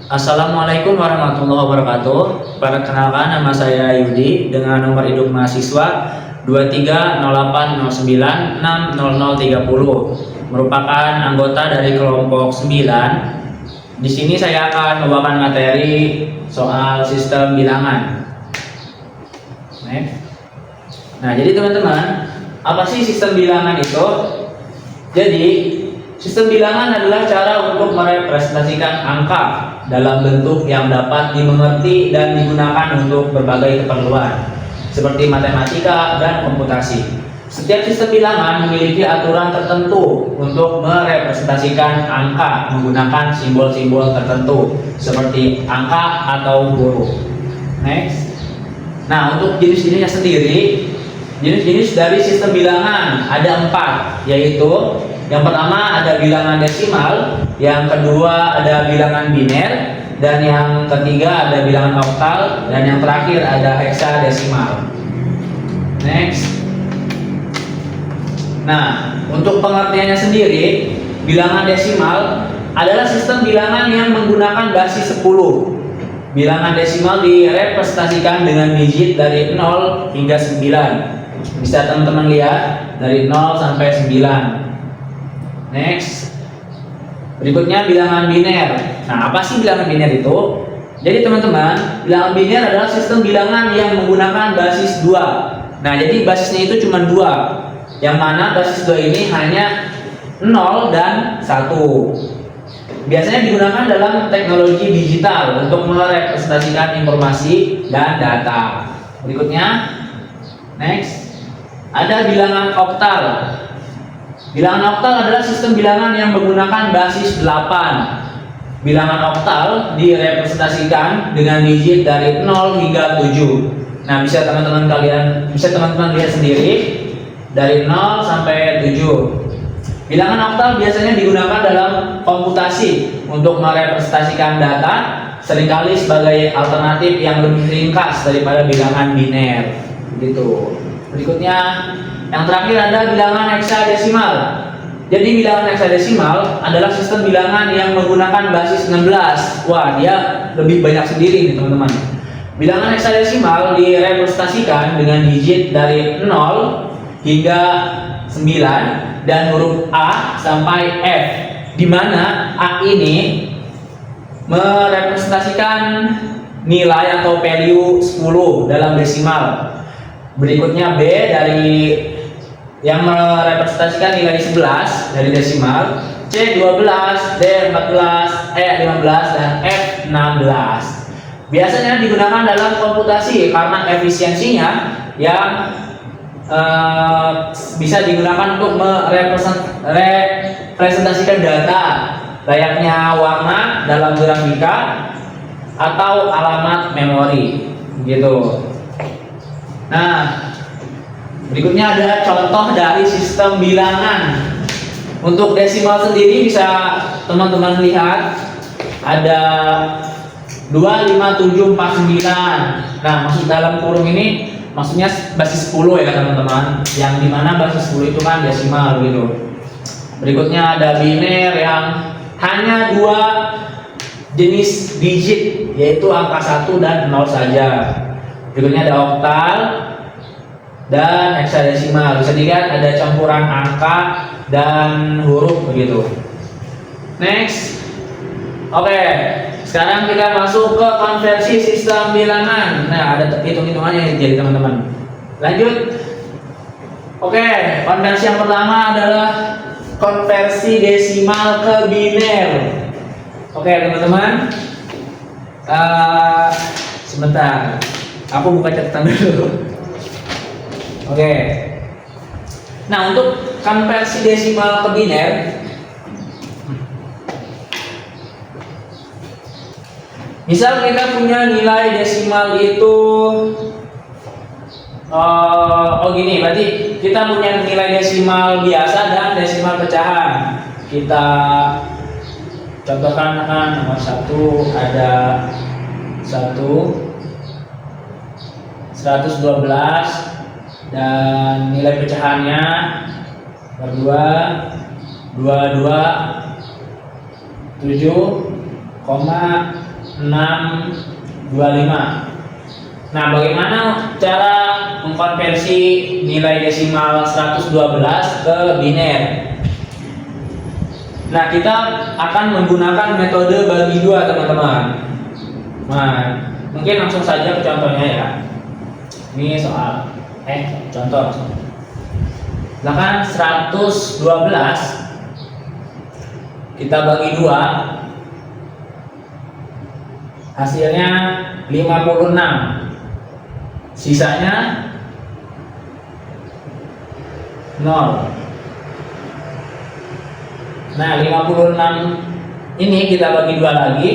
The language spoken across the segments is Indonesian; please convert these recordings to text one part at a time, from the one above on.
Assalamualaikum warahmatullahi wabarakatuh. Perkenalkan, nama saya Yudi dengan nomor induk mahasiswa 2308096030, merupakan anggota dari kelompok 9. Di sini saya akan membawakan materi soal sistem bilangan. Nah, jadi teman-teman, apa sih sistem bilangan itu? Jadi, sistem bilangan adalah cara untuk merepresentasikan angka dalam bentuk yang dapat dimengerti dan digunakan untuk berbagai keperluan, seperti matematika dan komputasi. Setiap sistem bilangan memiliki aturan tertentu untuk merepresentasikan angka menggunakan simbol-simbol tertentu, seperti angka atau huruf. Next. Nah, untuk jenis-jenisnya sendiri, jenis-jenis dari sistem bilangan ada 4, yaitu yang pertama ada bilangan desimal, yang kedua ada bilangan biner, dan yang ketiga ada bilangan oktal, dan yang terakhir ada heksadesimal. Next. Nah, untuk pengertiannya sendiri, bilangan desimal adalah sistem bilangan yang menggunakan basis 10. Bilangan desimal direpresentasikan dengan digit dari 0 hingga 9. Bisa teman-teman lihat dari 0 sampai 9. Next. Berikutnya bilangan biner. Nah, apa sih bilangan biner itu? Jadi teman-teman, bilangan biner adalah sistem bilangan yang menggunakan basis 2. Nah, jadi basisnya itu cuma 2. Yang mana basis 2 ini hanya 0 dan 1. Biasanya digunakan dalam teknologi digital untuk merepresentasikan informasi dan data. Berikutnya, next. Ada bilangan oktal. Bilangan oktal adalah sistem bilangan yang menggunakan basis 8. Bilangan oktal direpresentasikan dengan digit dari 0 hingga 7. Nah, bisa teman-teman lihat sendiri dari 0 sampai 7. Bilangan oktal biasanya digunakan dalam komputasi untuk merepresentasikan data, seringkali sebagai alternatif yang lebih ringkas daripada bilangan biner. Gitu. Berikutnya, yang terakhir ada bilangan heksadesimal. Jadi bilangan heksadesimal adalah sistem bilangan yang menggunakan basis 16. Wah, dia lebih banyak sendiri nih teman-teman. Bilangan heksadesimal direpresentasikan dengan digit dari 0 hingga 9 dan huruf A sampai F, di mana A ini merepresentasikan nilai atau value 10 dalam desimal. Berikutnya B dari yang merepresentasikan nilai 11 dari desimal, C 12, D 14, E 15, dan F 16. Biasanya digunakan dalam komputasi karena efisiensinya yang bisa digunakan untuk merepresentasikan data layaknya warna dalam grafika atau alamat memori gitu. Nah, berikutnya ada contoh dari sistem bilangan. Untuk desimal sendiri bisa teman-teman lihat ada 25749. Nah, maksud dalam kurung ini maksudnya basis 10 ya teman-teman. Yang dimana basis 10 itu kan desimal gitu. Berikutnya ada biner yang hanya 2 jenis digit, yaitu angka 1 dan 0 saja. Berikutnya ada oktal dan heksadesimal. Bisa dilihat ada campuran angka dan huruf begitu. Next. Oke, sekarang kita masuk ke konversi sistem bilangan. Nah, ada hitung-hitungannya jadi teman-teman. Lanjut. Oke, konversi yang pertama adalah konversi desimal ke biner. Oke, teman-teman. Sebentar. Aku buka catatan dulu. Oke. Nah, untuk konversi desimal ke biner, misal kita punya nilai desimal itu gini, berarti kita punya nilai desimal biasa dan desimal pecahan. Kita contohkan nomor 1 ada 112 dan nilai pecahannya berdua 22 7,5 625. Nah, bagaimana cara mengkonversi nilai desimal 112 ke biner? Nah, kita akan menggunakan metode bagi dua, teman-teman. Nah, mungkin langsung saja ke contohnya ya. Ini soal contoh. Misalkan 112 kita bagi dua, hasilnya 56. Sisanya 0. Nah, 56 ini kita bagi dua lagi,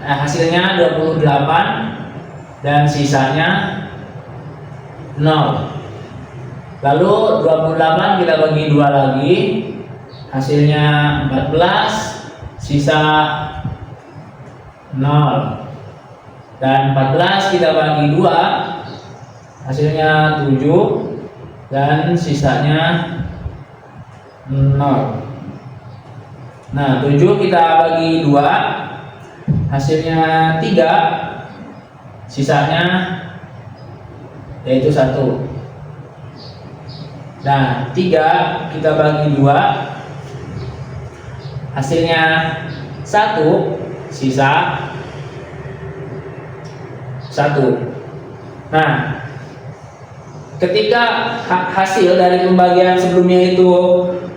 hasilnya 28 dan sisanya 0. Lalu 28 kita bagi dua lagi, hasilnya 14, sisa 0. Dan 14 kita bagi 2, hasilnya 7 dan sisanya 0. Nah, 7 kita bagi 2, hasilnya 3, sisanya yaitu 1. Nah, 3 kita bagi 2, hasilnya 1, sisa 1. Nah, ketika hasil dari pembagian sebelumnya itu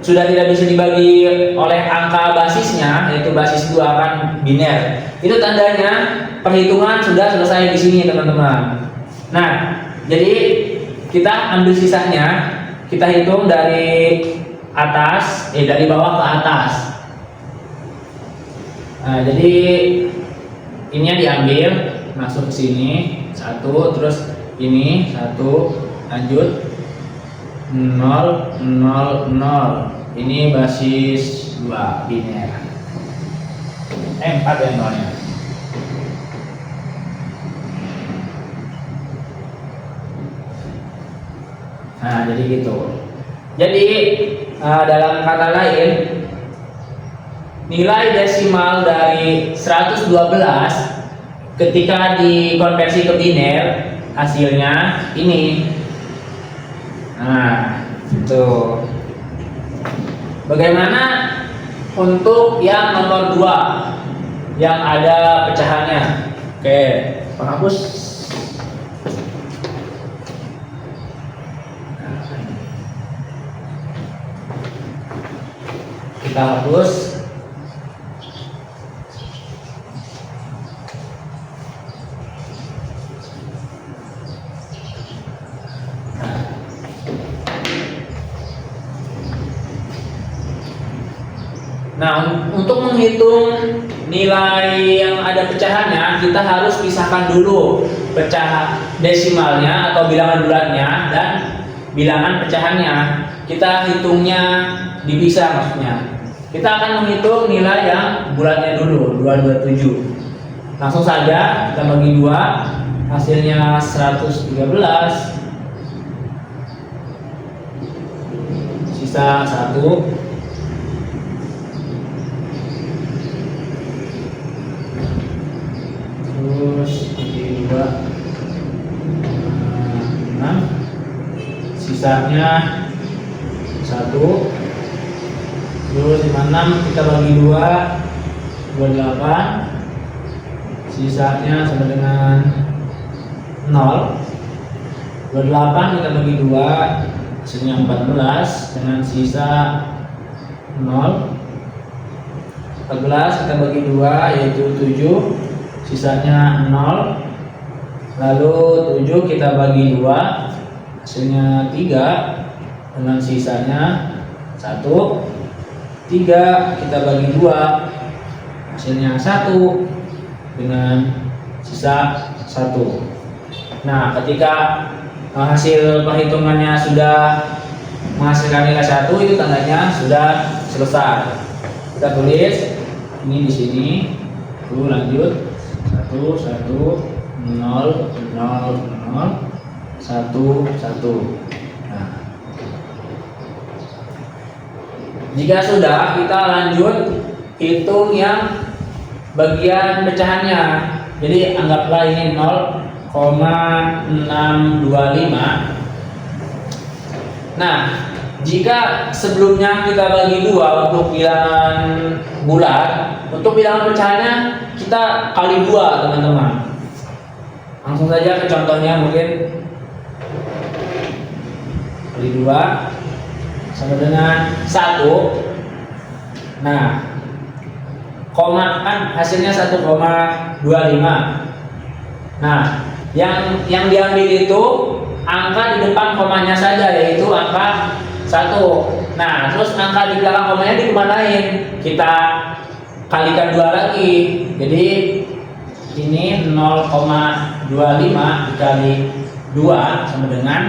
sudah tidak bisa dibagi oleh angka basisnya, yaitu basis 2 kan biner, itu tandanya perhitungan sudah selesai di sini, teman-teman. Nah, jadi kita ambil sisanya, kita hitung dari atas, dari bawah ke atas. Nah, jadi ininya diambil, masuk ke sini 1, terus ini 1, lanjut 0 0 0. Ini basis 2 biner. 4 ya nolnya. Nah, jadi gitu. Jadi dalam kata lain, nilai desimal dari 112 ketika dikonversi ke biner, hasilnya ini. Nah, itu. Bagaimana untuk yang nomor 2 yang ada pecahannya? Oke, penghapus. Kita hapus. Nah, untuk menghitung nilai yang ada pecahannya, kita harus pisahkan dulu pecahan desimalnya atau bilangan bulatnya dan bilangan pecahannya. Kita hitungnya dipisah maksudnya. Kita akan menghitung nilai yang bulatnya dulu, 227. Langsung saja kita bagi 2, hasilnya 113, sisa 1. Terus bagi 2, 6, sisanya 1. Terus 56 kita bagi 2, 28, sisanya sama dengan 0. 28 kita bagi 2, hasilnya 14 dengan sisa 0. 14 kita bagi 2 yaitu 7, sisanya 0. Lalu 7 kita bagi 2, hasilnya 3 dengan sisanya 1. 3 kita bagi 2, hasilnya 1 dengan sisa 1. Nah, ketika hasil perhitungannya sudah menghasilkan nilai 1, itu tandanya sudah selesai. Kita tulis ini di sini. Lalu lanjut 1 1 0 0 0 1 1. Nah, jika sudah, kita lanjut hitung yang bagian pecahannya. Jadi anggaplah ini 0,625. Nah, jika sebelumnya kita bagi 2 untuk bilangan bulat, untuk bilangan pecahannya kita kali 2, teman-teman. Langsung saja ke contohnya, mungkin kali 2 sama dengan 1. Nah, koma kan hasilnya 1,25. Nah, yang diambil itu angka di depan komanya saja, yaitu angka 1. Nah, terus angka di belakang komanya dikemanain? Kita kalikan 2 lagi. Jadi ini 0,25 dikali 2 sama dengan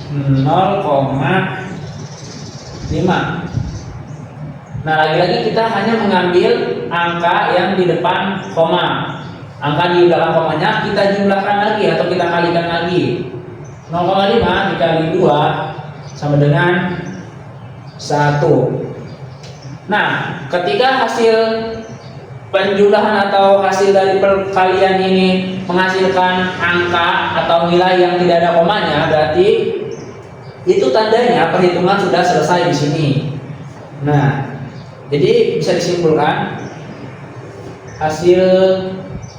0,5. Nah, lagi-lagi kita hanya mengambil angka yang di depan koma. Angka di belakang komanya kita jumlahkan lagi atau kita kalikan lagi. 0,5 dikali 2 sama dengan 1. Nah, ketika hasil penjumlahan atau hasil dari perkalian ini menghasilkan angka atau nilai yang tidak ada komanya, berarti itu tandanya perhitungan sudah selesai di sini. Nah, jadi bisa disimpulkan hasil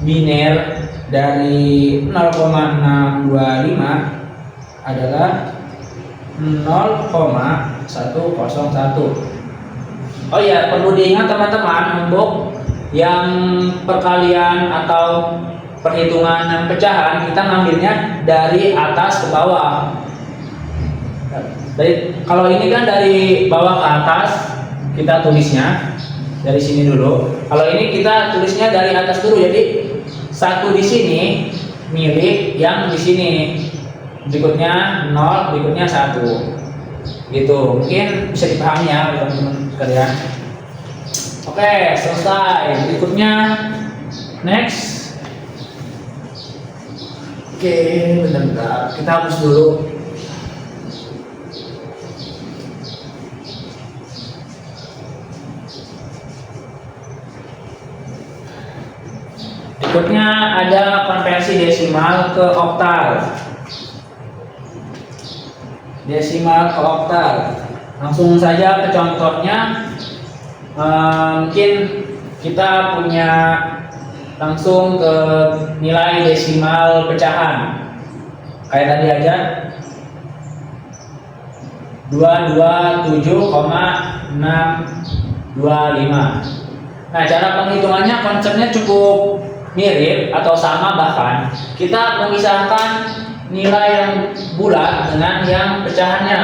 biner dari 0,625 adalah 0,101. Oh ya, perlu diingat teman-teman, untuk yang perkalian atau perhitungan pecahan kita ngambilnya dari atas ke bawah. Kalau ini kan dari bawah ke atas, kita tulisnya dari sini dulu. Kalau ini kita tulisnya dari atas dulu. Jadi 1 di sini milik yang di sini, berikutnya 0, berikutnya 1. Gitu. Mungkin bisa dipahami ya teman-teman sekalian. Oke, selesai. Berikutnya next. Oke, bentar. Kita hapus dulu. Berikutnya ada konversi desimal ke oktal. Desimal ke oktal. Langsung saja ke contohnya. Mungkin kita punya langsung ke nilai desimal pecahan. Kayak tadi aja. 227,625. Nah, cara penghitungannya konsepnya cukup mirip atau sama, bahkan kita memisahkan nilai yang bulat dengan yang pecahannya.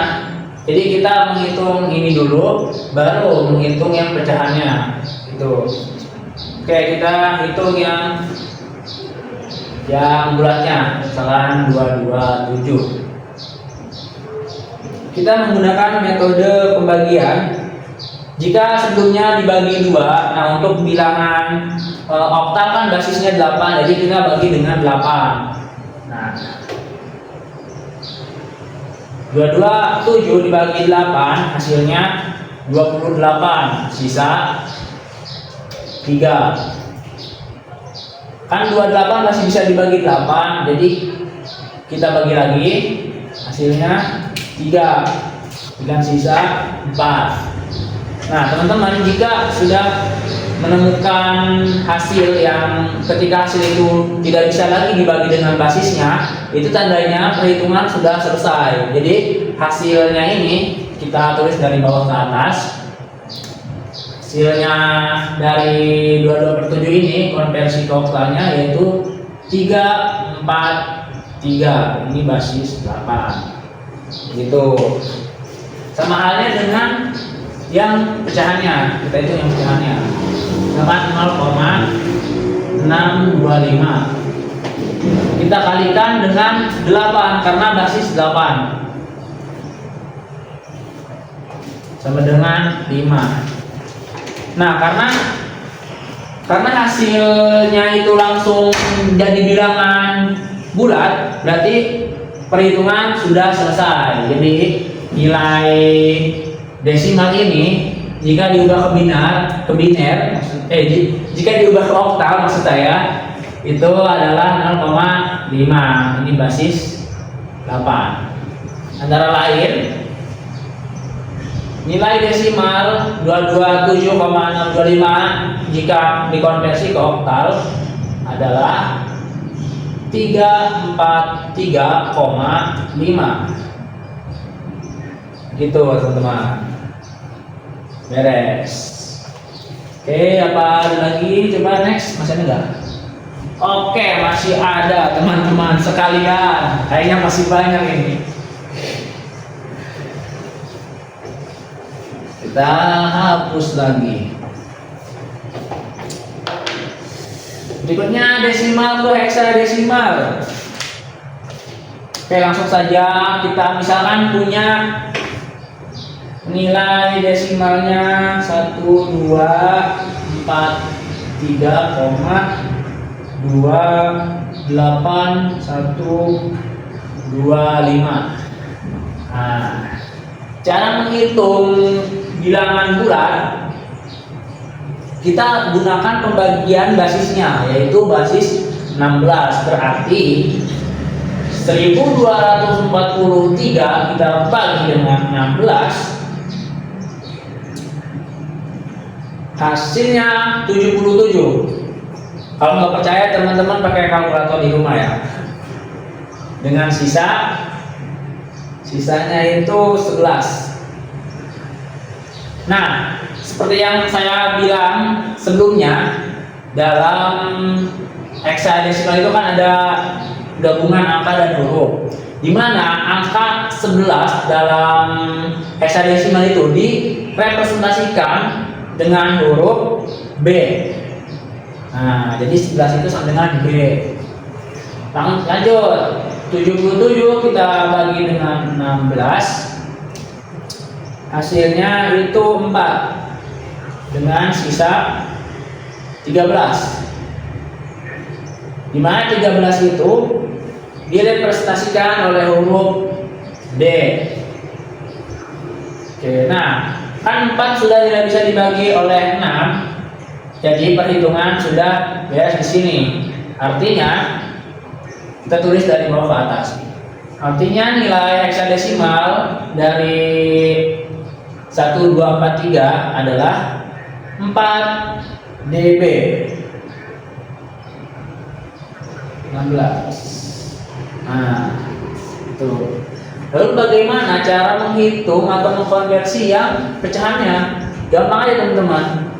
Jadi kita menghitung ini dulu, baru menghitung yang pecahannya. Itu. Oke, kita hitung yang bulatnya, misalkan 227. Kita menggunakan metode pembagian. Jika sebelumnya dibagi 2, nah untuk bilangan oktal kan basisnya 8, jadi kita bagi dengan 8. Nah, 227 dibagi 8 hasilnya 28, sisa 3. Kan 28 masih bisa dibagi 8, jadi kita bagi lagi, hasilnya 3 dengan sisa 4. Nah, teman-teman, jika sudah menemukan hasil yang ketika hasil itu tidak bisa lagi dibagi dengan basisnya, itu tandanya perhitungan sudah selesai. Jadi hasilnya ini kita tulis dari bawah ke atas. Hasilnya dari 22/7 ini konversi ke oktalnya yaitu 343. Ini basis 8. Gitu. Sama halnya dengan yang pecahannya, kita itu yang pecahannya dapat 0,625. Kita kalikan dengan 8 karena basis 8 sama dengan 5. Nah, karena hasilnya itu langsung jadi bilangan bulat, berarti perhitungan sudah selesai. Jadi nilai desimal ini jika diubah ke biner, jika diubah ke oktal maksud saya, itu adalah 0,5. Ini basis 8. Antara lain, nilai desimal 227,625 jika dikonversi ke oktal adalah 343,5. Gitu teman-teman. Beres. Oke, apa ada lagi? Coba next, masih ada nggak? Oke, masih ada teman-teman sekalian. Kayaknya masih banyak ini. Kita hapus lagi. Berikutnya desimal ke heksadesimal. Oke, langsung saja kita misalkan punya nilai desimalnya 1, 2, 4, 3,2, 8, 1, 2, 5. Nah, cara menghitung bilangan bulat kita gunakan pembagian basisnya, yaitu basis 16. Berarti 1243 kita bagi dengan 16, hasilnya 77. Kalau nggak percaya teman-teman pakai kalkulator di rumah ya. Dengan sisanya itu 11. Nah, seperti yang saya bilang sebelumnya, dalam heksadesimal itu kan ada gabungan angka dan huruf, di mana angka 11 dalam heksadesimal itu direpresentasikan dengan huruf B. Nah, jadi 11 itu sama dengan B. Lanjut, 77 kita bagi dengan 16, hasilnya itu 4 dengan sisa 13. Di mana 13 itu direpresentasikan oleh huruf D. Oke, nah kan 4 sudah tidak bisa dibagi oleh 6, jadi perhitungan sudah beres di sini. Artinya kita tulis dari bawah ke atas. Artinya nilai heksadesimal dari 1, 2, 4, 3 adalah 4 dB. 16. Nah, itu. Lalu bagaimana cara menghitung atau mengkonversi yang pecahannya? Gampang aja teman-teman.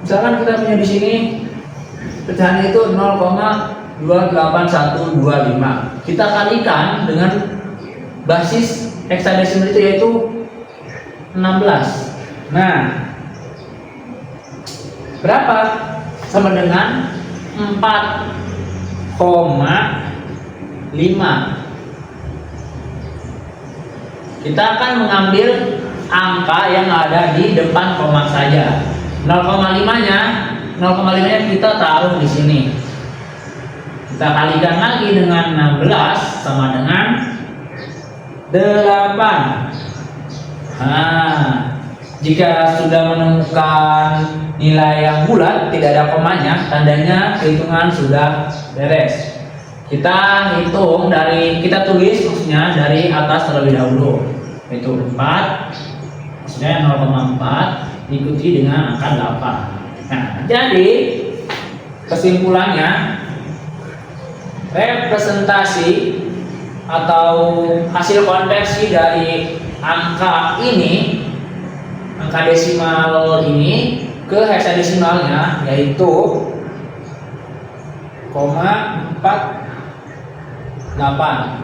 Misalkan kita punya di sini pecahannya itu 0,28125. Kita kalikan dengan basis heksadesimal itu yaitu 16. Nah, berapa? Sama dengan 4,5. Kita akan mengambil angka yang ada di depan koma saja. 0,5-nya kita taruh di sini. Kita kalikan lagi dengan 16 sama dengan 8. Nah, jika sudah menemukan nilai yang bulat tidak ada komanya, tandanya perhitungan sudah beres. Kita hitung kita tulis maksudnya dari atas terlebih dahulu, itu 4, maksudnya 0,4 diikuti dengan angka 8. Nah, jadi kesimpulannya, representasi atau hasil konversi dari angka ini, angka desimal ini ke heksadesimalnya yaitu 0,48.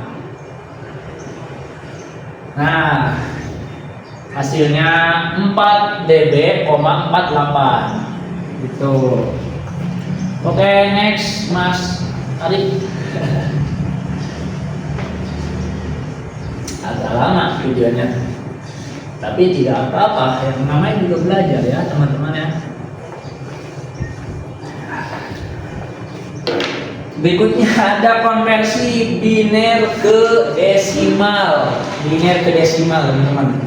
Nah, hasilnya 4 dB, 48 gitu. Oke, next Mas Ari. Agak lama videonya, tapi tidak apa-apa, yang namanya juga belajar ya teman-teman ya. Berikutnya ada konversi biner ke desimal. Biner ke desimal teman-teman.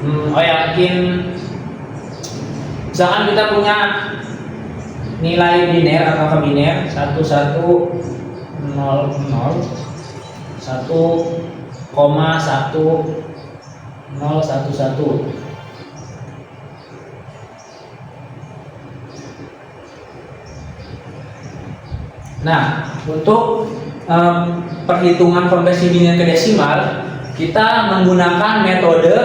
Oh ya, mungkin misalkan kita punya nilai biner atau biner 1100 1,1011. Nah, untuk perhitungan konversi biner ke desimal, kita menggunakan metode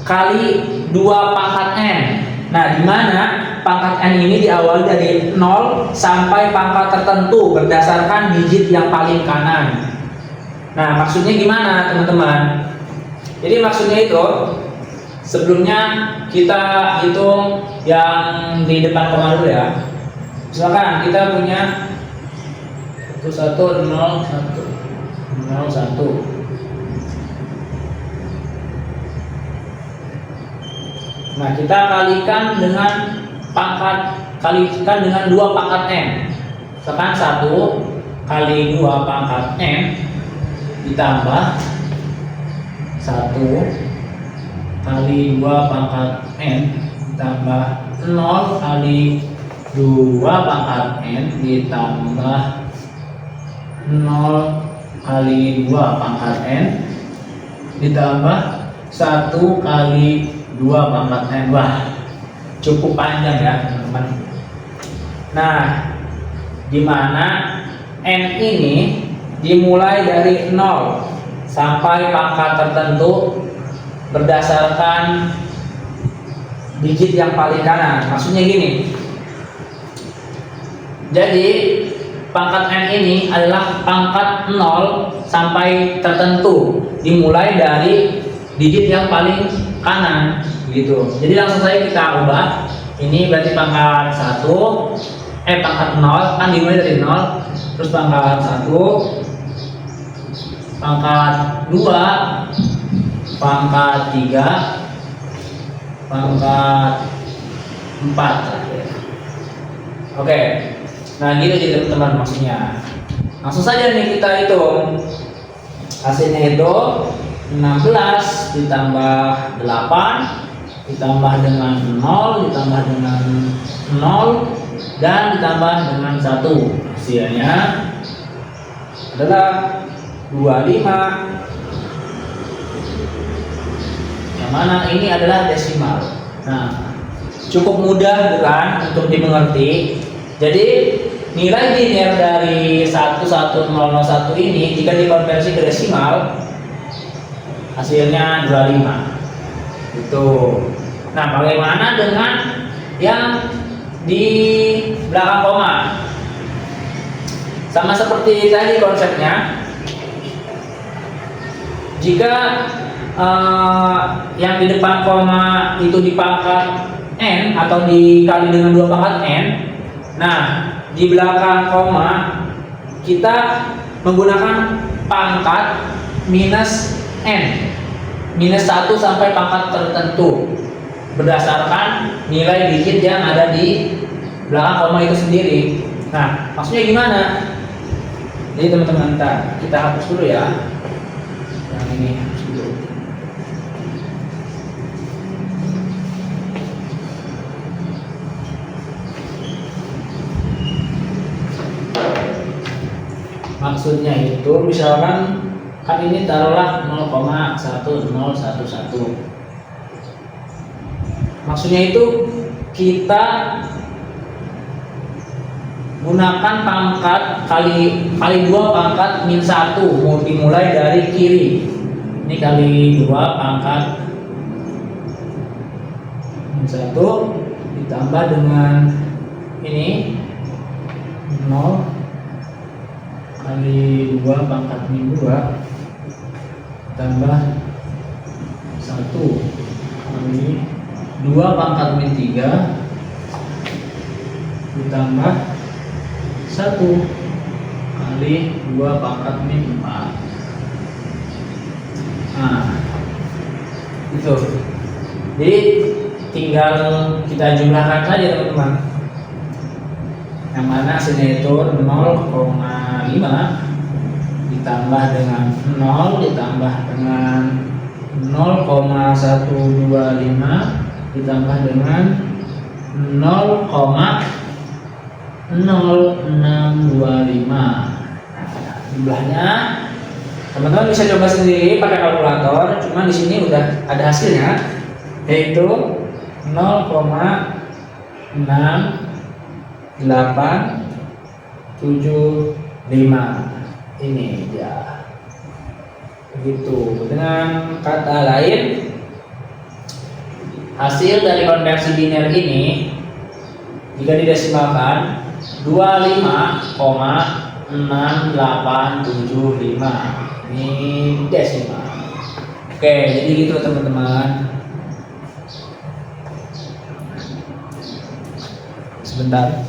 kali 2 pangkat n. Nah, di mana pangkat n ini diawali dari 0 sampai pangkat tertentu berdasarkan digit yang paling kanan. Nah, maksudnya gimana, teman-teman? Jadi maksudnya itu, sebelumnya kita hitung yang di depan koma dulu ya. Misalkan kita punya 110101. Nah, kita kalikan dengan 2 pangkat n. Misalkan 1 kali 2 pangkat n ditambah 1 kali 2 pangkat n ditambah 0 kali 2 pangkat n ditambah 0 kali 2 pangkat n ditambah 1 kali 2 pangkat n. Wah, cukup panjang ya, teman-teman. Nah, dimana n ini dimulai dari 0 sampai pangkat tertentu berdasarkan digit yang paling kanan. Maksudnya gini. Jadi pangkat n ini adalah pangkat 0 sampai tertentu, dimulai dari digit yang paling kanan gitu. Jadi langsung saja kita ubah. Ini berarti pangkat 1, pangkat 0 kan dimulai dari 0, terus pangkat 1, pangkat 2, pangkat 3, pangkat 4. Oke. Nah, gitu jadi teman-teman maksudnya. Langsung saja nih kita hitung. Hasilnya itu 16 ditambah 8 ditambah dengan 0 ditambah dengan 0 dan ditambah dengan 1. Hasilnya adalah 25. Yang mana ini adalah desimal. Nah, cukup mudah bukan untuk dimengerti. Jadi nilai biner dari 11001 ini jika dikonversi ke desimal hasilnya 25. Itu. Nah, bagaimana dengan yang di belakang koma? Sama seperti tadi konsepnya. Jika yang di depan koma itu dipangkat n atau dikali dengan 2 pangkat n, nah di belakang koma kita menggunakan pangkat minus n, minus 1 sampai pangkat tertentu berdasarkan nilai digit yang ada di belakang koma itu sendiri. Nah, maksudnya gimana? Jadi teman-teman, kita hapus dulu ya yang ini. Maksudnya itu misalkan kan ini taruhlah 0,1011. Maksudnya itu kita gunakan pangkat kali 2 pangkat min 1, dimulai dari kiri. Ini kali 2 pangkat min 1 ditambah dengan ini 0 kali 2 pangkat min 2 tambah 1 kali 2 pangkat min 3 ditambah 1 kali 2 pangkat min 4. Nah, itu. Jadi tinggal kita jumlahkan saja teman-teman. Yang mana hasilnya itu 0,5 ditambah dengan 0 ditambah dengan 0,125 ditambah dengan 0,0625. Jumlahnya teman-teman bisa coba sendiri pakai kalkulator, cuma di sini udah ada hasilnya, yaitu 0,6875. Ini ya, begitu. Dengan kata lain, hasil dari konversi biner ini jika didesimalkan 25,6875. Ini desimal. Oke, jadi gitu teman-teman. Sebentar.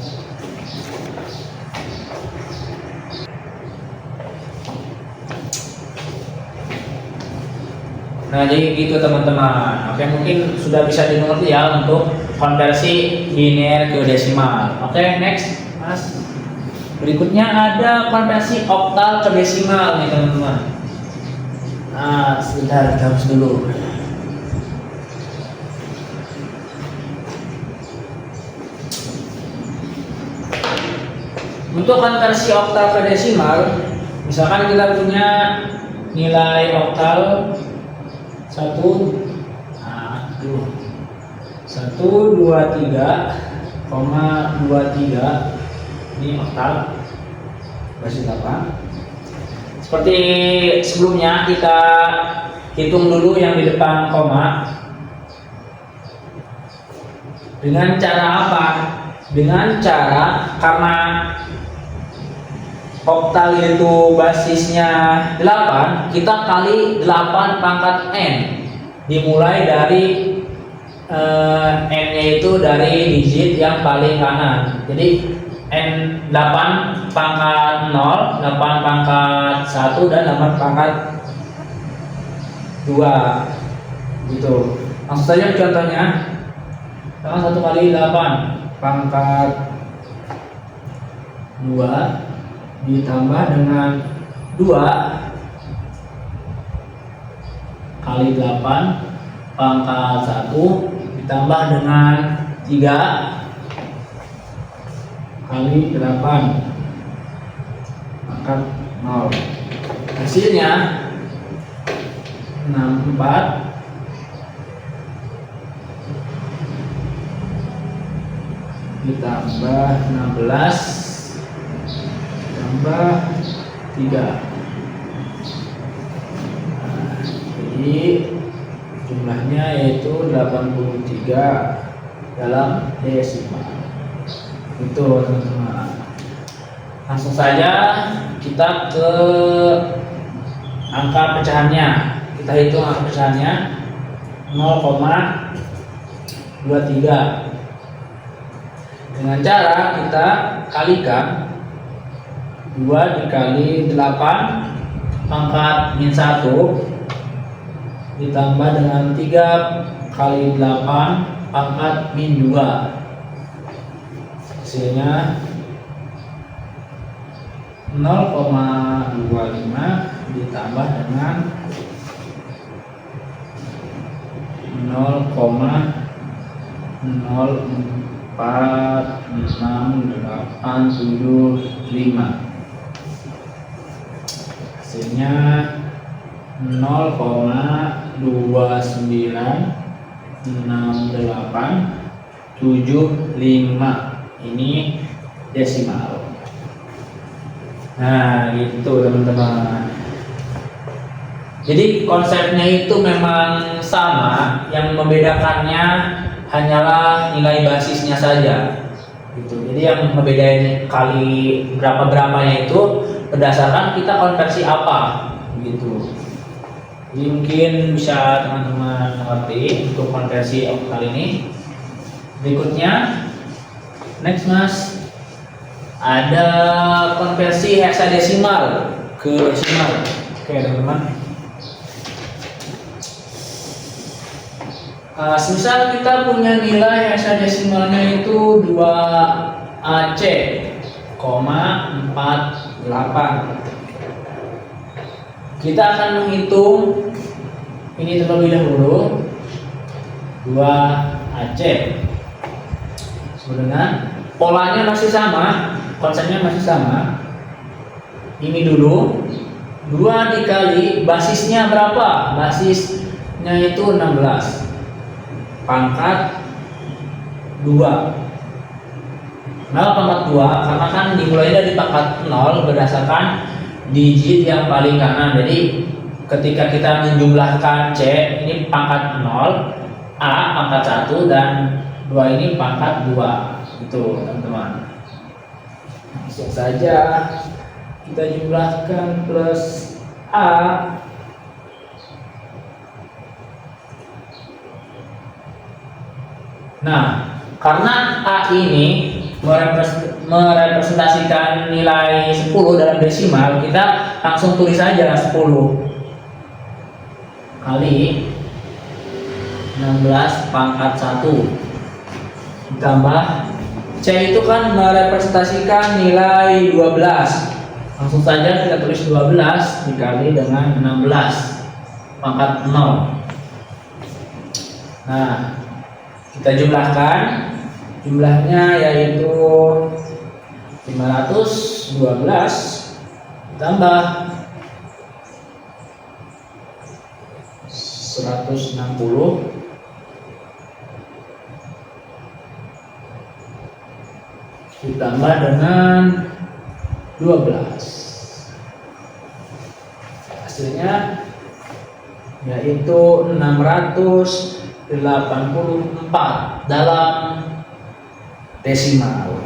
Nah, jadi gitu teman-teman. Oke, mungkin sudah bisa dimengerti ya untuk konversi biner ke desimal. Oke, next, Mas. Berikutnya ada konversi oktal ke desimal nih teman-teman. Nah, sebentar kita hapus dulu. Untuk konversi oktal ke desimal, misalkan kita punya nilai oktal 123,23 ini oktal basis 8. Seperti sebelumnya, kita hitung dulu yang di depan koma. Dengan cara apa? Dengan cara, karena oktal itu basisnya 8, kita kali 8 pangkat n. Dimulai dari n-nya itu dari digit yang paling kanan. Jadi n 8 pangkat 0, 8 pangkat 1, dan 8 pangkat 2 gitu. Langsung saja contohnya. 1 kali 8 pangkat 2 ditambah dengan 2 kali 8 pangkat 1 ditambah dengan 3 kali 8 pangkat 0. Hasilnya 64 ditambah 16 tambah 3. Nah, jadi jumlahnya yaitu 83 dalam desimal. Itu teman-teman. Langsung saja kita ke angka pecahannya. Kita hitung angka pecahannya 0,23. Dengan cara kita kalikan 2 dikali 8 pangkat min 1 ditambah dengan 3 kali 8 pangkat min 2. Hasilnya 0,25 ditambah dengan 0,046875. Hasilnya 0,296875. Ini desimal. Nah, gitu teman-teman. Jadi konsepnya itu memang sama, yang membedakannya hanyalah nilai basisnya saja. Gitu. Jadi yang membedain kali berapa-berapanya itu berdasarkan kita konversi apa, gitu. Jadi mungkin bisa teman-teman mengerti untuk konversi oktal ini. Berikutnya, next Mas, ada konversi heksadesimal ke desimal. Oke teman-teman. Misal kita punya nilai heksadesimalnya itu 2AC,48. Kita akan menghitung ini terlebih dahulu 2AC. Sebenarnya polanya masih sama, konsepnya masih sama. Ini dulu 2 dikali basisnya berapa? Basisnya itu 16 pangkat 2. Kenapa pangkat 2? Karena kan dimulai dari pangkat 0 berdasarkan digit yang paling kanan. Jadi ketika kita menjumlahkan C, ini pangkat 0, A pangkat 1, dan 2 ini pangkat 2. Itu teman-teman. Langsung saja kita jumlahkan plus A. Nah, karena A ini merepresentasikan nilai 10 dalam desimal, kita langsung tulis saja 10 kali 16 pangkat 1 ditambah C itu kan merepresentasikan nilai 12. Langsung saja kita tulis 12 dikali dengan 16 pangkat 0. Nah, kita jumlahkan, jumlahnya yaitu 512 tambah 160 ditambah dengan 12. Hasilnya yaitu 684 dalam desimal.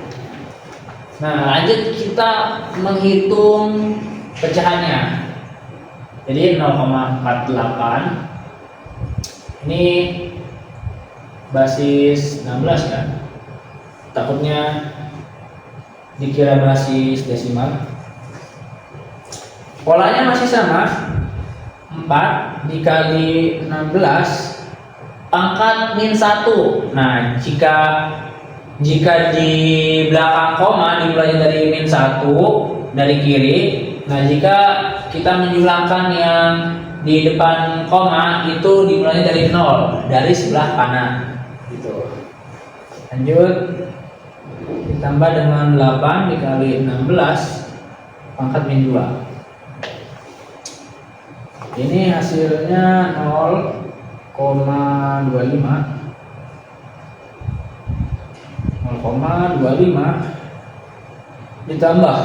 Nah, lanjut kita menghitung pecahannya. Jadi 0,48 ini basis 16 kan? Takutnya dikira basis desimal. Polanya masih sama, 4 dikali 16 pangkat min 1. Nah, jika di belakang koma dimulai dari min 1 dari kiri. Nah, jika kita menjumlahkan yang di depan koma itu dimulai dari 0 dari sebelah kanan gitu. Lanjut ditambah dengan 8 dikali 16 pangkat min 2. Ini hasilnya 0,25 ditambah,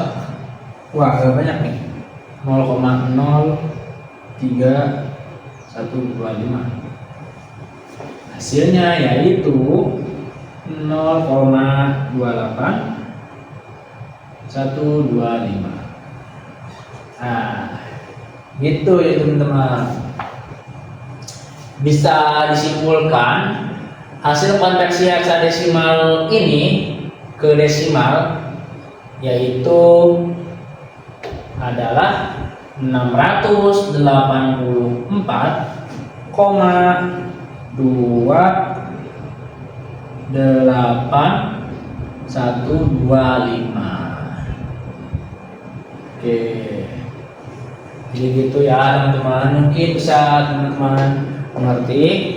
wah agak banyak nih, 0,03125. Hasilnya yaitu 0,28125. Nah, gitu ya teman-teman. Bisa disimpulkan hasil konversi heksadesimal ini ke desimal yaitu adalah 684,28125. Oke, jadi gitu ya teman-teman, mungkin bisa teman-teman mengerti.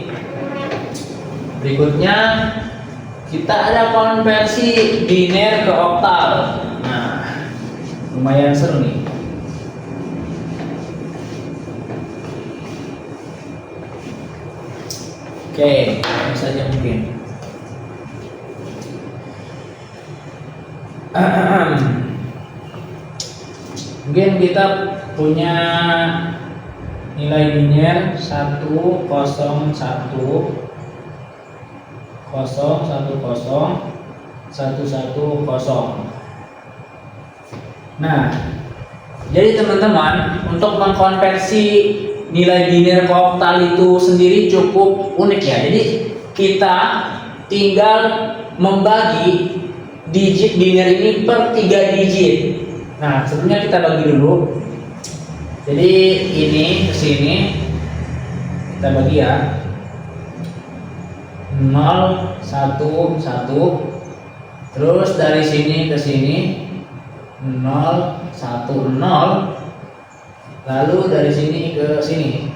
Berikutnya kita ada konversi biner ke oktal. Nah, lumayan seru nih. Oke, ini saja mungkin. Mungkin kita punya nilai biner 101 110. Nah, jadi teman-teman, untuk mengkonversi nilai biner ke oktal itu sendiri cukup unik ya. Jadi kita tinggal membagi digit biner ini per 3 digit. Nah, sebelumnya kita bagi dulu. Jadi ini ke sini kita bagi ya. 0, 1, 1. Terus dari sini ke sini 0, 1, 0. Lalu dari sini ke sini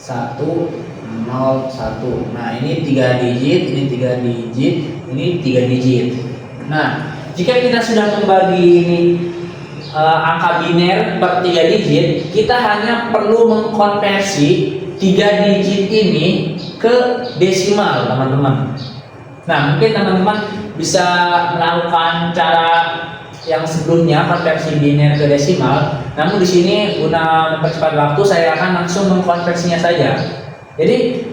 101. Nah, ini 3 digit, ini 3 digit, ini 3 digit. Nah, jika kita sudah membagi ini angka biner per 3 digit, kita hanya perlu mengkonversi 3 digit ini ke desimal, teman-teman. Nah, mungkin teman-teman bisa melakukan cara yang sebelumnya, konversi biner ke desimal. Namun di sini guna mempercepat waktu, saya akan langsung mengkonversinya saja. Jadi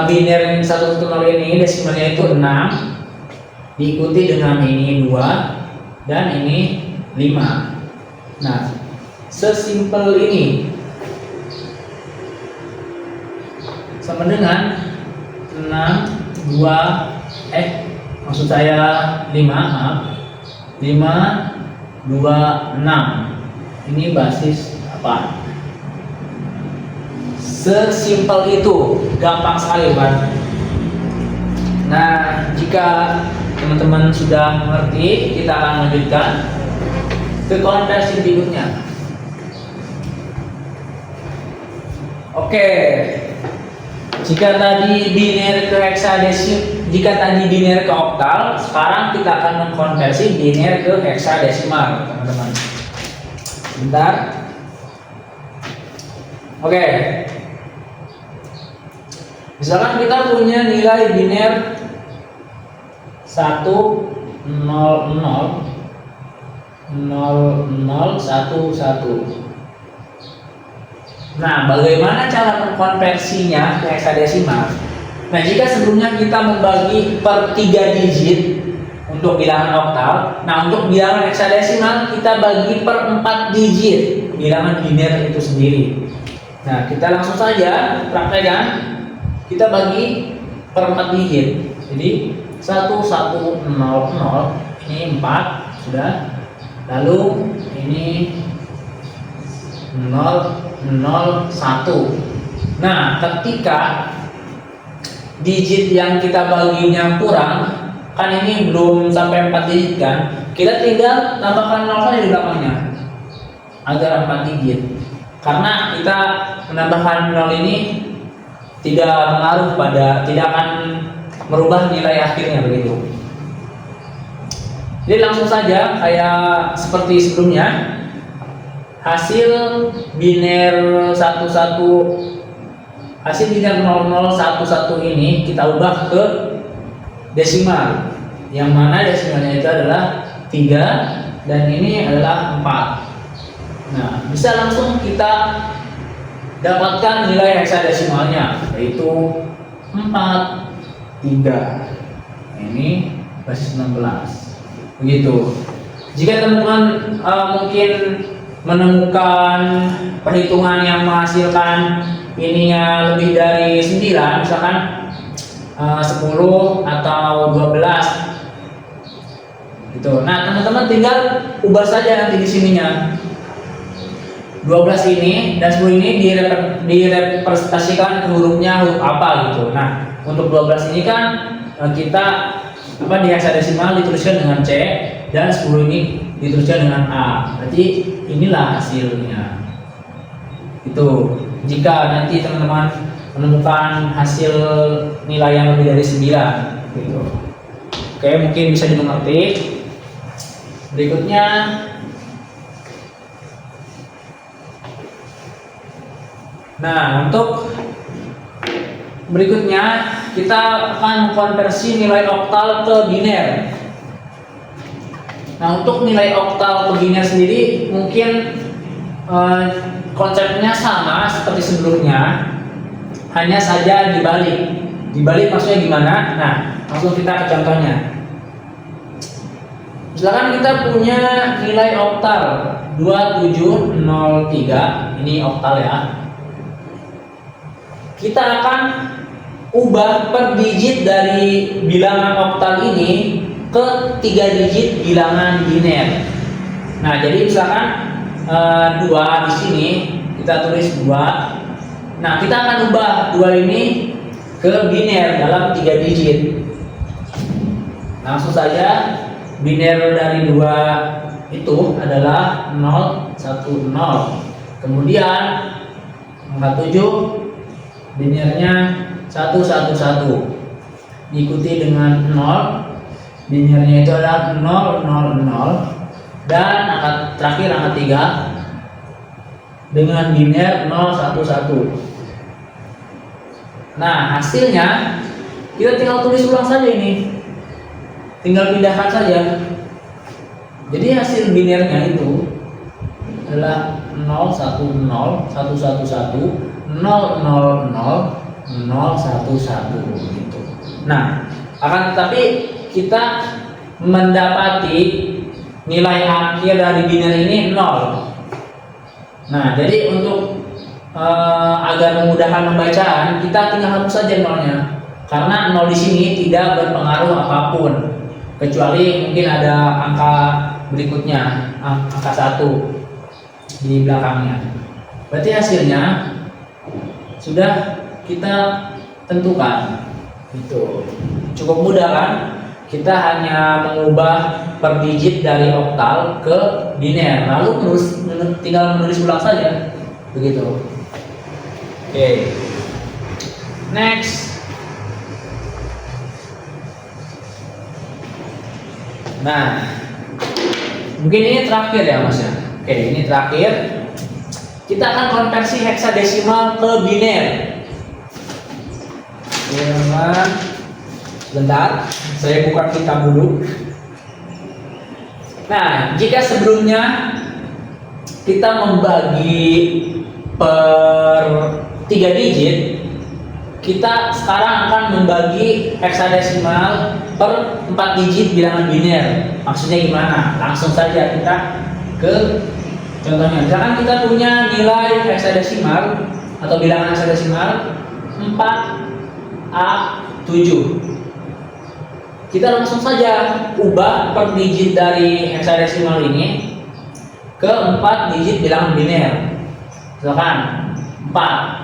biner 110 ini desimalnya itu 6, diikuti dengan ini 2 dan ini 5. Nah, sesimpel ini sama dengan 6 2 maksud saya 5, maaf, 5 2 6. Ini basis apa? Sesimpel itu, gampang sekali, kan? Nah, jika teman-teman sudah mengerti, kita akan lanjutkan ke konversi berikutnya. Oke, jika tadi biner ke heksadesimal, jika tadi biner ke oktal, sekarang kita akan mengkonversi biner ke heksadesimal, teman-teman. Bentar. Oke. Misalkan kita punya nilai biner 1 0 0 0 0 1 1. Nah, bagaimana cara mengkonversinya ke heksadesimal? Nah, jika sebelumnya kita membagi per 3 digit untuk bilangan oktal, nah untuk bilangan heksadesimal kita bagi per 4 digit bilangan biner itu sendiri. Nah, kita langsung saja praktekkan. Kita bagi per 4 digit. Jadi 1 1 0 0, ini 4 sudah. Lalu ini 0 0 1. Nah, ketika digit yang kita baginya kurang, kan ini belum sampai 4 digit kan, kita tinggal tambahkan 0 saja di belakangnya agar 4 digit. Karena kita menambahkan 0 ini tidak mengaruh pada, tidak akan merubah nilai akhirnya, begitu. Jadi langsung saja kayak seperti sebelumnya, hasil biner 0011 ini kita ubah ke desimal, yang mana desimalnya itu adalah 3 dan ini adalah 4. Nah, bisa langsung kita dapatkan nilai heksadesimalnya, yaitu 4 3. Ini basis 16. Begitu. Jika teman-teman mungkin menemukan perhitungan yang menghasilkan ininya lebih dari 9, misalkan 10 atau 12 gitu. Nah, teman-teman tinggal ubah saja nanti di sininya. 12 ini dan 10 ini direpresentasikan ke hurufnya huruf apa gitu. Nah, untuk 12 ini kan kita di heksadesimal dituliskan dengan C dan 10 ini dituliskan dengan A. Berarti inilah hasilnya. Itu jika nanti teman-teman menemukan hasil nilai yang lebih dari 9 gitu. Oke, mungkin bisa dimengerti. Berikutnya untuk berikutnya kita akan konversi nilai oktal ke biner. Nah, untuk nilai oktal ke biner sendiri mungkin konsepnya sama seperti sebelumnya, hanya saja dibalik. Dibalik maksudnya gimana? Nah, langsung kita ke contohnya. Misalkan kita punya nilai oktal 2703, ini oktal ya. Kita akan ubah per digit dari bilangan oktal ini ke 3 digit bilangan biner. Nah, jadi misalkan 2 di sini kita tulis 2. Nah, kita akan ubah 2 ini ke biner dalam 3 digit. Langsung saja biner dari 2 itu adalah 010. Kemudian angka 7 Binarnya 111. Diikuti dengan 0. Binarnya itu adalah 000. Dan angka terakhir angka 3 dengan biner 011. Nah, hasilnya kita tinggal tulis ulang saja ini. Tinggal pindahkan saja. Jadi hasil binernya itu adalah 010 111 000 011 gitu. Nah, akan tetapi kita mendapati nilai akhir dari biner ini 0. Nah, jadi untuk agar memudahkan pembacaan, kita tinggal hapus saja nolnya. Karena 0 di sini tidak berpengaruh apapun, kecuali mungkin ada angka berikutnya, angka 1 di belakangnya. Berarti hasilnya sudah kita tentukan. Itu cukup mudah kan? Kita hanya mengubah per digit dari oktal ke biner, lalu tinggal menulis ulang saja, begitu. Oke. Next. Nah, mungkin ini terakhir ya Mas ya. Oke, ini terakhir. Kita akan konversi heksadesimal ke biner. Bentar, saya buka kitab dulu. Nah, jika sebelumnya kita membagi per 3 digit, kita sekarang akan membagi heksadesimal per 4 digit bilangan biner. Maksudnya gimana? Langsung saja kita ke contohnya. Misalkan kita punya nilai heksadesimal atau bilangan heksadesimal 4A7. Kita langsung saja ubah per digit dari heksadesimal ini ke 4 digit bilangan biner. Misalkan 4.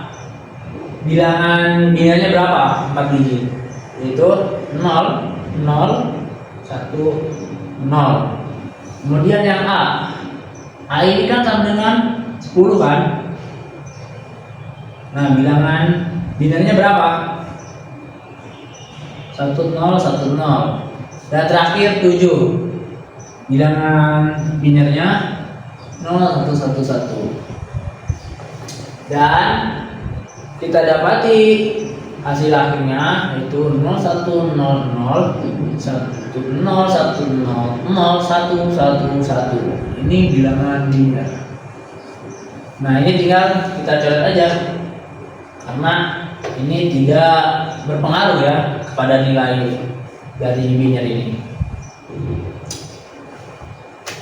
Bilangan binernya berapa? 4 digit. Yaitu 0 0 1 0. Kemudian yang A. A ini kan sama dengan 10 kan? Nah, bilangan binernya berapa? 10 10. Dan terakhir 7. Bilangan binernya 0111. Dan kita dapati hasil akhirnya yaitu 0100 10 10 0111. Ini bilangan biner. Nah, ini tinggal kita coret aja karena ini tidak berpengaruh ya kepada nilai dari biner ini.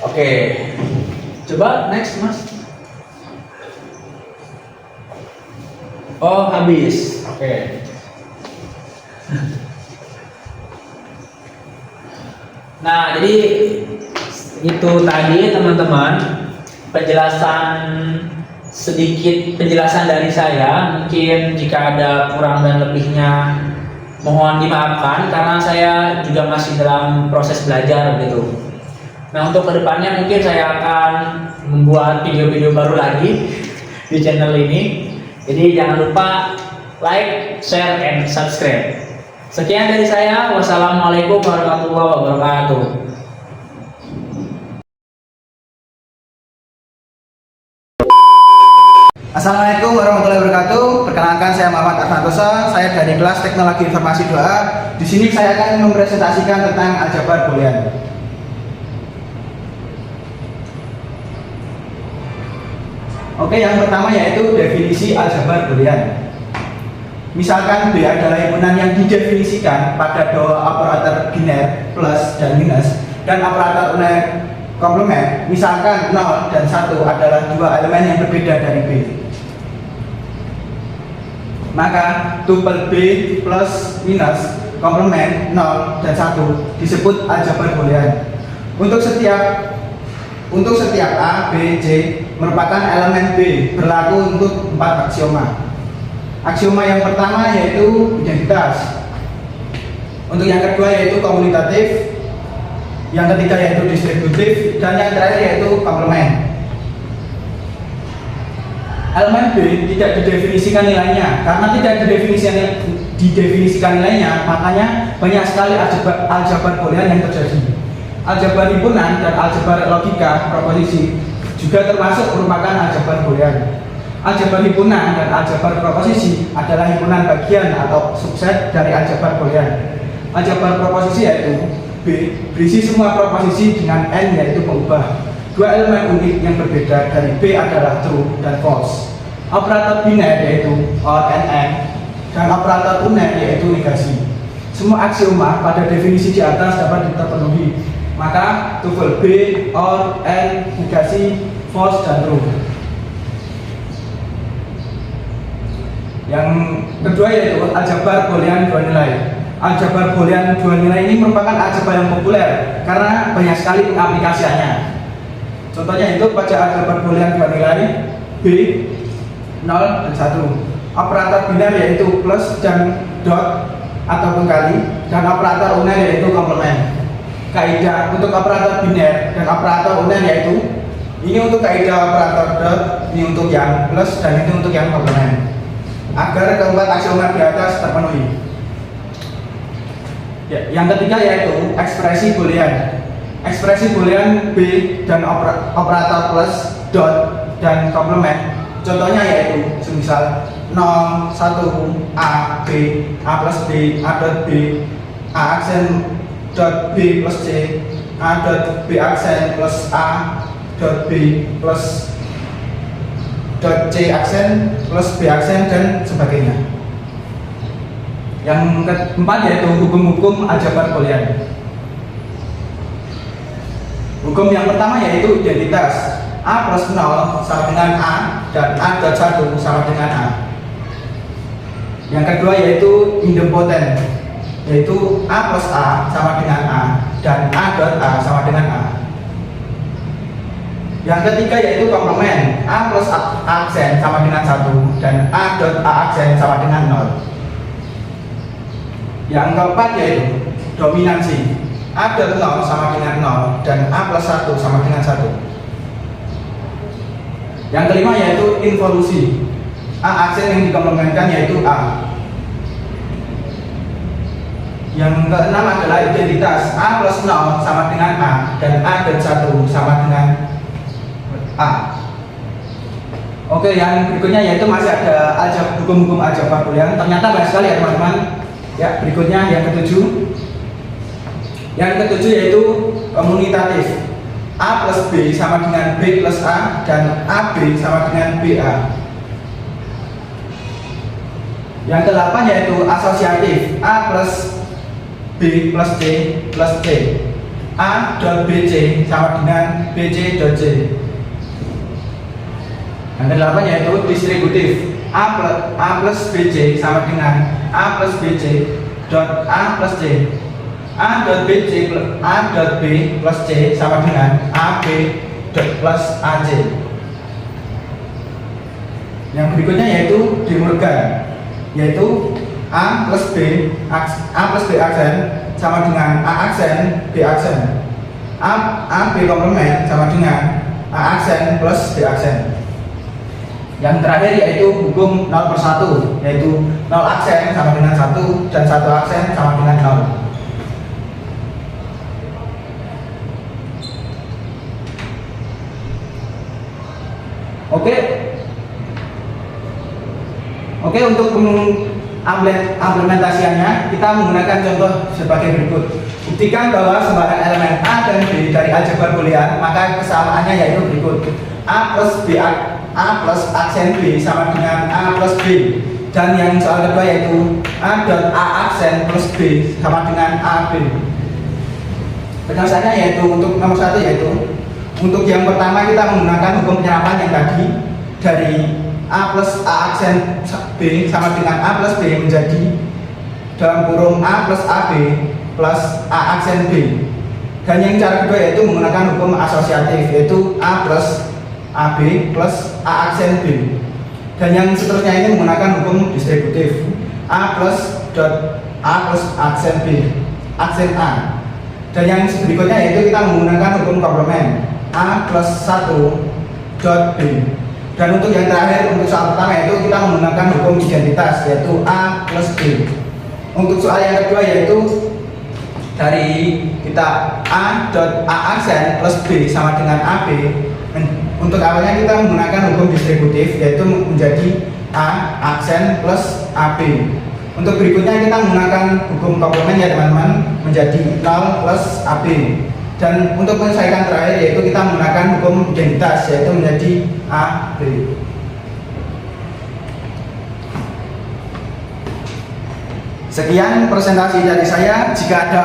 Oke, coba next Mas. Oh, habis. Oke. Nah, jadi itu tadi teman-teman sedikit penjelasan dari saya. Mungkin jika ada kurang dan lebihnya mohon dimaafkan karena saya juga masih dalam proses belajar gitu. Nah, untuk kedepannya mungkin saya akan membuat video-video baru lagi di channel ini. Jadi jangan lupa like, share, and subscribe. Sekian dari saya. Wassalamualaikum warahmatullahi wabarakatuh. Assalamualaikum warahmatullahi wabarakatuh. Perkenalkan, saya Muhammad Arfantosa. Saya dari kelas Teknologi Informasi 2A. Di sini saya akan mempresentasikan tentang aljabar boolean. Oke, yang pertama yaitu definisi aljabar boolean. Misalkan B adalah himpunan yang didefinisikan pada dua operator biner plus dan minus dan operator unik komplement. Misalkan 0 dan 1 adalah dua elemen yang berbeda dari B. Maka tuple B plus minus komplement 0 dan 1 disebut aljabar boolean. Untuk setiap A, B, C merupakan elemen B berlaku untuk 4 aksioma. Aksioma yang pertama yaitu identitas. Untuk yang kedua yaitu komutatif. Yang ketiga yaitu distributif dan yang terakhir yaitu komplement. elemen B tidak didefinisikan nilainya. Karena tidak didefinisikan nilainya, makanya banyak sekali aljabar boolean yang terjadi. Aljabar himpunan dan aljabar logika proposisi juga termasuk merupakan aljabar boolean. Aljabar himpunan dan aljabar proposisi adalah himpunan bagian atau subset dari aljabar boolean. Aljabar proposisi yaitu B berisi semua proposisi dengan N yaitu pengubah. Dua elemen unik yang berbeda dari B adalah true dan false. Operator biner yaitu or and and, dan operator uner yaitu negasi. Semua aksioma pada definisi di atas dapat terpenuhi. Maka tuple B, or, and, negasi, false, dan true. Yang kedua yaitu aljabar boolean dua nilai. Aljabar boolean dua nilai ini merupakan aljabar yang populer karena banyak sekali aplikasiannya. Contohnya itu pada aljabar boolean dua nilai B, 0, dan 1. Operator biner yaitu plus dan dot ataupun kali, dan operator uner yaitu komplement. Kaidah untuk operator biner dan operator uner yaitu ini untuk kaidah operator dot, ini untuk yang plus, dan ini untuk yang komplement. Agar keempat aksioma di atas terpenuhi. Ya, yang ketiga yaitu ekspresi boolean. Ekspresi boolean B dan operator plus, dot, dan komplement. Contohnya yaitu semisal 0, 1, A, B, A plus B, A dot B, A aksen dot B plus C, A dot B aksen plus A dot B plus dot C aksen plus B aksen, dan sebagainya. Yang keempat yaitu hukum-hukum aljabar boolean. Hukum yang pertama yaitu identitas. A plus 0 sama dengan A, dan A dot 1 sama dengan A. Yang kedua yaitu idempotent, yaitu A plus A sama dengan A, dan A dot A sama dengan A. Yang ketiga yaitu komplement. A plus A aksen sama dengan 1, dan A dot A aksen sama dengan 0. Yang keempat yaitu dominansi. A dot 0 sama dengan 0, dan A plus 1 sama dengan 1. Yang kelima yaitu involusi. A aksen yang dikomplementkan yaitu A. Yang keenam adalah identitas. A plus 0 sama dengan A, dan A dot 1 sama dengan A. Oke, yang berikutnya yaitu masih ada hukum-hukum aljabar boolean. Ternyata banyak sekali ya teman-teman. Ya, berikutnya yang ketujuh. Yang ketujuh yaitu komunitatif. A plus B sama dengan B plus A, dan AB sama dengan BA. Yang kedelapan yaitu asosiatif. A plus B plus C plus C. A dot BC sama dengan BC dot C. Yang kedelapan yaitu distributif. A plus BC sama dengan A plus BC dot A plus C. A dot BC A dot B plus C sama dengan AB dot plus AC. Yang berikutnya yaitu De Morgan, yaitu A plus B aksen sama dengan A aksen B aksen. A B komplement sama dengan A aksen plus B aksen. Yang terakhir yaitu hukum 0/1, yaitu 0 aksen sama dengan 1, dan 1 aksen sama dengan 0. Oke, untuk implementasiannya kita menggunakan contoh sebagai berikut. Buktikan bahwa sembarang elemen A dan B dari aljabar boolean, maka kesamaannya yaitu berikut. A plus aksen B sama dengan A plus B, dan yang soal kedua yaitu A dot A aksen plus B sama dengan AB. Penyelesaiannya yaitu untuk nomor 1 yaitu untuk yang pertama kita menggunakan hukum penyerapan yang tadi dari A plus A aksen B sama dengan A plus B menjadi dalam kurung A plus AB plus A aksen B. Dan yang cara kedua yaitu menggunakan hukum asosiatif, yaitu A plus AB plus A aksen B. Dan yang seterusnya ini menggunakan hukum distributif, A plus dot A plus aksen B aksen A. Dan yang berikutnya yaitu kita menggunakan hukum komplement, A plus 1 dot B. Dan untuk yang terakhir, untuk soal pertama yaitu kita menggunakan hukum identitas, yaitu A plus B. Untuk soal yang kedua yaitu dari kita A dot A aksen plus B sama dengan AB. Untuk awalnya kita menggunakan hukum distributif, yaitu menjadi A aksen plus AB. Untuk berikutnya kita menggunakan hukum komplement ya teman-teman, menjadi 0 plus AB. Dan untuk penyelesaian terakhir yaitu kita menggunakan hukum identitas, yaitu menjadi A B. Sekian presentasi dari saya. Jika ada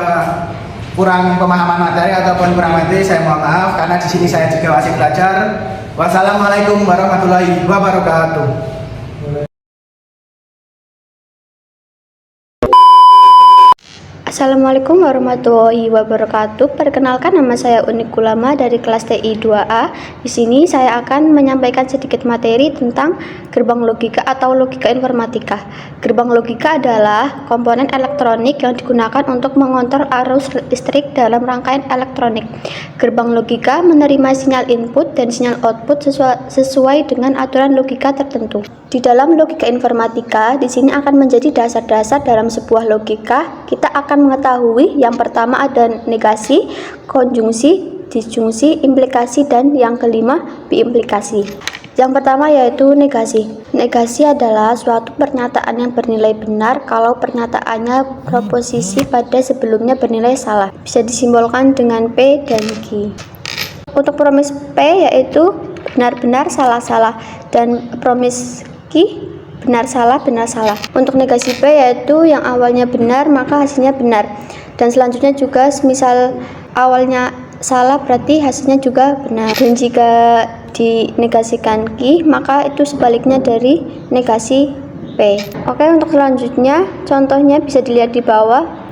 kurang pemahaman materi ataupun kurang materi, saya mohon maaf karena di sini saya juga masih belajar. Wassalamualaikum warahmatullahi wabarakatuh. Assalamualaikum warahmatullahi wabarakatuh. Perkenalkan, nama saya Unik Kulama dari kelas TI 2A. Di sini saya akan menyampaikan sedikit materi tentang gerbang logika atau logika informatika. Gerbang logika adalah komponen elektronik yang digunakan untuk mengontrol arus listrik dalam rangkaian elektronik. Gerbang logika menerima sinyal input dan sinyal output sesuai dengan aturan logika tertentu. Di dalam logika informatika, di sini akan menjadi dasar-dasar dalam sebuah logika. Kita akan mengetahui yang pertama ada negasi, konjungsi, disjungsi, implikasi, dan yang kelima biimplikasi. Yang pertama yaitu negasi. Negasi adalah suatu pernyataan yang bernilai benar kalau pernyataannya proposisi pada sebelumnya bernilai salah. Bisa disimbolkan dengan P dan Q. Untuk promis P yaitu benar-benar salah-salah dan promis Q benar-salah. Untuk negasi P yaitu yang awalnya benar maka hasilnya benar. Dan selanjutnya juga semisal awalnya salah berarti hasilnya juga benar. Dan jika dinegasikan Q maka itu sebaliknya dari negasi P. Oke, untuk selanjutnya contohnya bisa dilihat di bawah.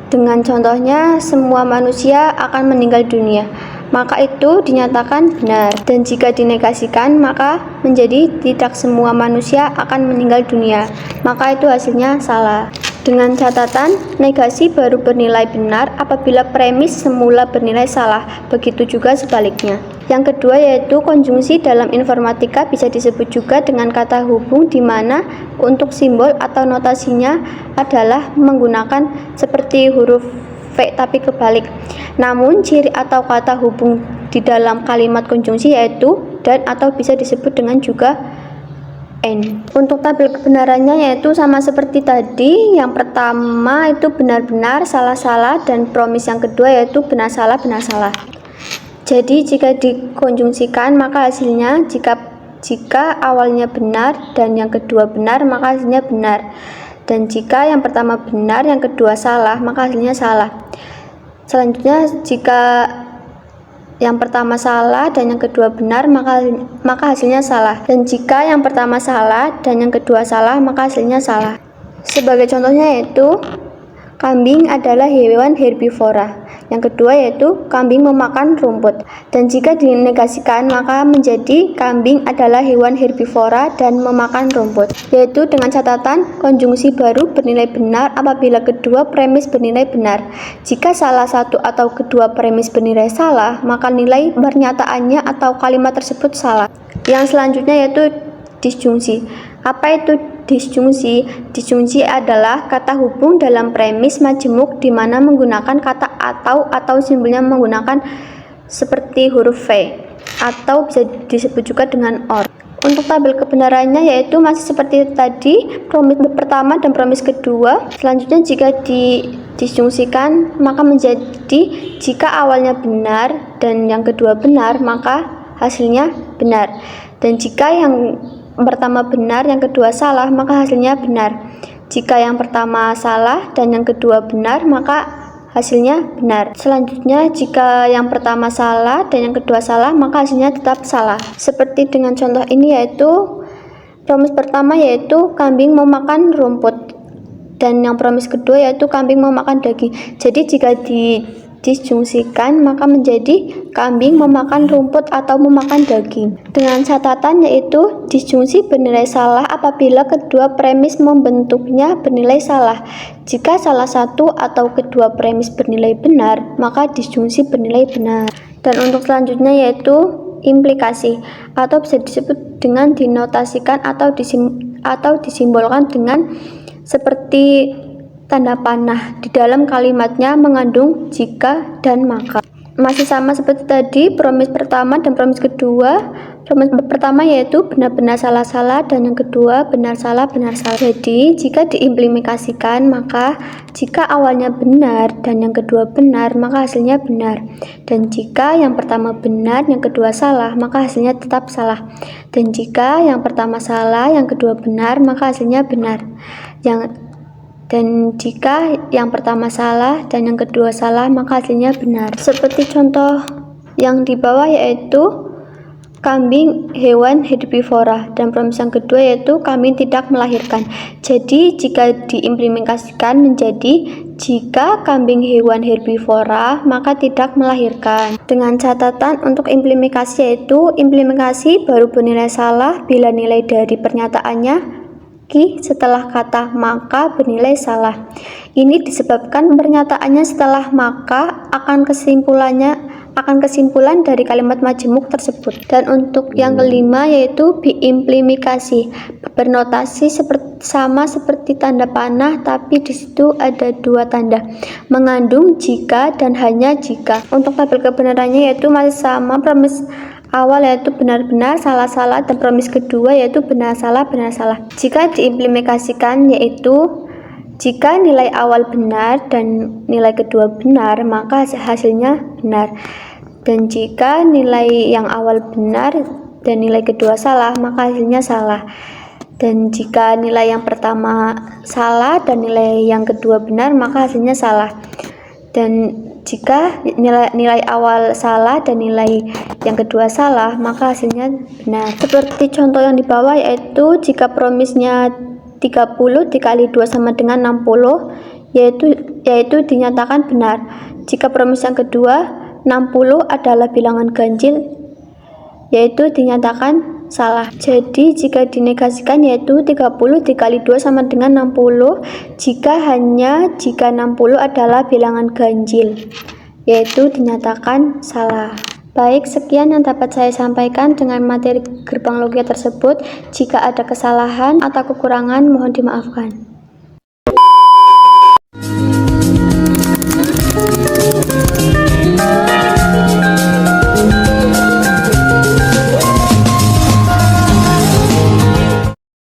Dengan contohnya semua manusia akan meninggal dunia, maka itu dinyatakan benar. Dan jika dinegasikan maka menjadi tidak semua manusia akan meninggal dunia, maka itu hasilnya salah. Dengan catatan, negasi baru bernilai benar apabila premis semula bernilai salah, begitu juga sebaliknya. Yang kedua yaitu konjungsi. Dalam informatika bisa disebut juga dengan kata hubung, di mana untuk simbol atau notasinya adalah menggunakan seperti huruf V tapi kebalik. Namun ciri atau kata hubung di dalam kalimat konjungsi yaitu dan atau bisa disebut dengan juga N. Untuk tabel kebenarannya yaitu sama seperti tadi. Yang pertama itu benar-benar, salah-salah, dan promis yang kedua yaitu benar-salah. Jadi jika dikonjungsikan maka hasilnya jika awalnya benar dan yang kedua benar maka hasilnya benar. Dan jika yang pertama benar yang kedua salah maka hasilnya salah. Selanjutnya jika yang pertama salah dan yang kedua benar maka hasilnya salah. Dan jika yang pertama salah dan yang kedua salah maka hasilnya salah. Sebagai contohnya yaitu kambing adalah hewan herbivora. Yang kedua yaitu kambing memakan rumput. Dan jika dinegasikan maka menjadi kambing adalah hewan herbivora dan memakan rumput. Yaitu dengan catatan konjungsi baru bernilai benar apabila kedua premis bernilai benar. Jika salah satu atau kedua premis bernilai salah, maka nilai pernyataannya atau kalimat tersebut salah. Yang selanjutnya yaitu disjungsi. Apa itu disjungsi? Disjungsi adalah kata hubung dalam premis majemuk di mana menggunakan kata atau simbolnya menggunakan seperti huruf V atau bisa disebut juga dengan OR. Untuk tabel kebenarannya yaitu masih seperti tadi, promis pertama dan promis kedua. Selanjutnya jika disjungsikan maka menjadi jika awalnya benar dan yang kedua benar maka hasilnya benar. Dan jika yang pertama benar, yang kedua salah, maka hasilnya benar. Jika yang pertama salah dan yang kedua benar, maka hasilnya benar. Selanjutnya, jika yang pertama salah dan yang kedua salah, maka hasilnya tetap salah. Seperti dengan contoh ini yaitu promis pertama yaitu kambing memakan rumput dan yang promis kedua yaitu kambing memakan daging. Jadi jika disjungsikan maka menjadi kambing memakan rumput atau memakan daging. Dengan catatan yaitu disjungsi bernilai salah apabila kedua premis membentuknya bernilai salah. Jika salah satu atau kedua premis bernilai benar, maka disjungsi bernilai benar. Dan untuk selanjutnya yaitu implikasi atau bisa disebut dengan dinotasikan atau disimbolkan dengan seperti tanda panah. Di dalam kalimatnya mengandung jika dan maka. Masih sama seperti tadi, promis pertama dan promis kedua. Promis pertama yaitu benar-benar salah-salah, dan yang kedua benar-salah, benar-salah. Jadi jika diimplementasikan, maka jika awalnya benar dan yang kedua benar, maka hasilnya benar. Dan jika yang pertama benar, yang kedua salah, maka hasilnya tetap salah. Dan jika yang pertama salah, yang kedua benar, maka hasilnya benar. Dan jika yang pertama salah dan yang kedua salah, maka hasilnya benar. Seperti contoh yang di bawah yaitu kambing hewan herbivora, dan promis yang kedua yaitu kambing tidak melahirkan. Jadi jika diimplementasikan menjadi jika kambing hewan herbivora maka tidak melahirkan. Dengan catatan untuk implementasi yaitu implementasi baru bernilai salah bila nilai dari pernyataannya setelah kata maka bernilai salah. Ini disebabkan pernyataannya setelah maka akan kesimpulan dari kalimat majemuk tersebut. Dan untuk yang kelima yaitu biimplementasi, bernotasi sama seperti tanda panah, tapi di situ ada dua tanda, mengandung jika dan hanya jika. Untuk tabel kebenarannya yaitu masih sama, promis awal yaitu benar-benar, salah-salah, dan promis kedua yaitu benar-salah, benar-salah. Jika diimplementasikan yaitu jika nilai awal benar dan nilai kedua benar, maka hasilnya benar. Dan jika nilai yang awal benar dan nilai kedua salah, maka hasilnya salah. Dan jika nilai yang pertama salah dan nilai yang kedua benar, maka hasilnya salah. Dan jika nilai awal salah dan nilai yang kedua salah, maka hasilnya benar. Seperti contoh yang di bawah yaitu jika promisnya 30 dikali 2 sama dengan 60, yaitu dinyatakan benar. Jika promis yang kedua 60 adalah bilangan ganjil, yaitu dinyatakan salah. Jadi jika dinegasikan yaitu 30 dikali 2 sama dengan 60 jika 60 adalah bilangan ganjil, yaitu dinyatakan salah. Baik, sekian yang dapat saya sampaikan dengan materi gerbang logika tersebut. Jika ada kesalahan atau kekurangan mohon dimaafkan.